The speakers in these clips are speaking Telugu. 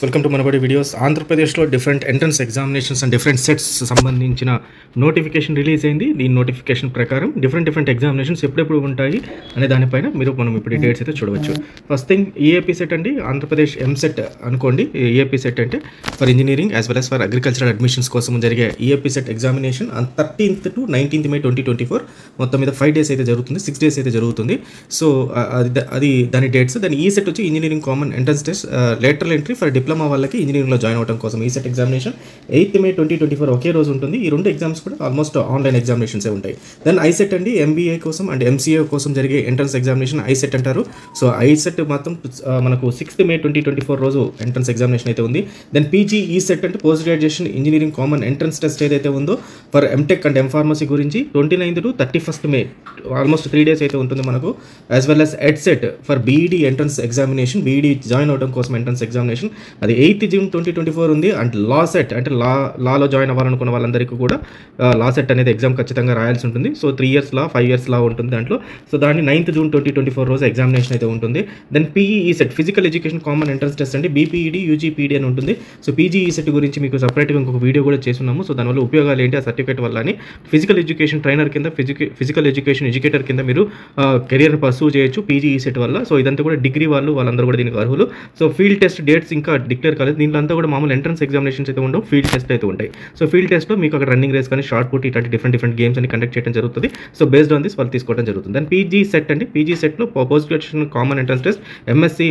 Welcome to Manabadi videos. ఆంధ్రప్రదేశ్లో different entrance examinations and different sets సంబంధించిన నోటిఫికేషన్ రిలీజ్ అయింది. దీని నోటిఫికేషన్ ప్రకారం డిఫరెంట్ ఎగ్జామినేషన్స్ ఎప్పుడెప్పుడు ఉంటాయి అనే దానిపైన మనం ఇప్పుడు డేట్స్ అయితే చూడవచ్చు. ఫస్ట్ థింగ్ ఈఏపీ సెట్ అండి. ఆంధ్రప్రదేశ్ ఎంసెట్ అనుకోండి. ఈఏపీ సెట్ అంటే for engineering as well as for agricultural admissions కోసం జరిగే EAP set examination 13th to 19th May 2024 మొత్తం మీద 5 days అయితే జరుగుతుంది, 6 days అయితే జరుగుతుంది. సో అది దాని డేట్స్. దాని ఈ సెట్ వచ్చి engineering common entrance test lateral entry for diploma వాళ్ళకి ఇంజనీరింగ్లో జాయిన్ అవడం కోసం ఈ సెట్ ఎగ్జామినేషన్ 8th May 2024 ఒకే రోజు ఉంటుంది. ఈ రెండు ఎగ్జామ్స్ కూడా ఆల్మోస్ట్ ఆన్లైన్ ఎగ్జామినేషన్సే ఉంటాయి. దెన్ ఐసెట్ అండి, ఎంబీఏ కోసం అండ్ ఎంసీఏ కోసం జరిగే ఎంట్రన్స్ ఎగ్జామినేషన్ ఐసెట్ అంటారు. సో ఐసెట్ మాత్రం మనకు 6th May 2024 రోజు ఎంట్రన్స్ ఎగ్జామినేషన్ అయితే ఉంది. దెన్ పీజీ ఈ సెట్ అంటే post graduation engineering common entrance test ఏదైతే ఉందో ఫర్ ఎంటెక్ అండ్ ఎంఫార్మసీ గురించి 29th to 31st May almost 3 days అయితే ఉంటుంది మనకు. As well as EdCET for BEd entrance examination, BEd join అవడం కోసం ఎంట్రన్స్ ఎగ్జామినేషన్ అది 8th June 2024 ఉంది. అండ్ లా సెట్ అంటే లాలో జాయిన్ అవ్వాలనుకున్న వాళ్ళందరికీ కూడా లా సెట్ అనేది ఎగ్జామ్ ఖచ్చితంగా రాయాల్సి ఉంటుంది. సో 3 years లా 5 years లా ఉంటుంది దాంట్లో. సో దాన్ని 9th June 2024 రోజు ఎగ్జామినేషన్ అయితే ఉంటుంది. Then PEE set physical education common entrance test అండి, బీపీఈడీ యూజీపీడీ అని ఉంటుంది. సో పీజీఈ సెట్ గురించి మీకు సపరేట్గా ఇంకొక వీడియో కూడా చేస్తున్నాము. సో దానివల్ల ఉపయోగాలు ఏంటి, ఆ సర్టిఫికేట్ వల్ల అని ఫిజికల్ ఎడ్యుకేషన్ ట్రైనర్ కింద ఫిజికల్ ఎడ్యుకేషన్ ఎడ్యుకేటర్ కింద మీరు కెరియర్ పర్సూ చేయొచ్చు పీజీఈ సెట్ వల్ల. సో ఇదంతా కూడా డిగ్రీ వాళ్ళందరూ కూడా దీనికి అర్హులు. సో ఫీల్డ్ టెస్ట్ డేట్స్ ఇంకా డిక్లేర్ కాలేదు. దీంట్లో అంతా కూడా మామూలు ఎంట్రన్స్ ఎగ్జామినేషన్స్ అయితే ఉండవు, ఫీల్డ్ టెస్ట్ అయితే ఉంటాయి. సో ఫీల్డ్ టెస్ట్లో మీకు అక్కడ రన్నింగ్ రేస్ కానీ షార్ట్ పుట్ ఇట్లాంటి డిఫరెంట్ గేమ్స్ అని కండక్ట్ చేయడం జరుగుతుంది. సో బేస్డ్ ఆన్ దిస్ వాళ్ళు తీసుకోవడం జరుగుతుంది. దాని పీజీ సెట్ అండి, పీజీ సెట్లో post graduation common entrance test MSc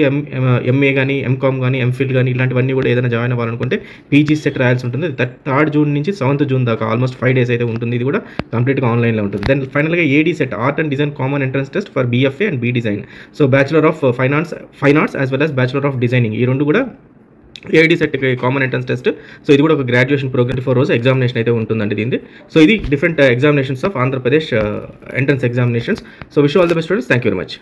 MA కానీ ఎంకామ్ కానీ ఎంఫిల్ కానీ ఇలాంటివన్నీ కూడా ఏదైనా జాయిన్ అవ్వాలనుకుంటే పీజీ సెట్ రాయాల్సి ఉంటుంది. 3rd June నుంచి 7th June దాకా ఆల్మోస్ట్ 5 days అయితే ఉంటుంది. ఇది కూడా కంప్లీట్గా ఆన్లైన్లో ఉంటుంది. దెన్ ఫైనల్గా AD set art and design common entrance test for BFA and B design. So bachelor of fine arts as well as bachelor of designing, ఈ రెండు కూడా AD set common entrance test. So ఇది కూడా ఒక గ్రాడ్యుయేషన్ ప్రోగ్రామ్ 4 రోజు ఎగ్జామినేషన్ అయితే ఉంటుందండి దీనిది. సో ఇది different examinations of Andhra Pradesh entrance examinations. So wish all the best students. Thank you very much.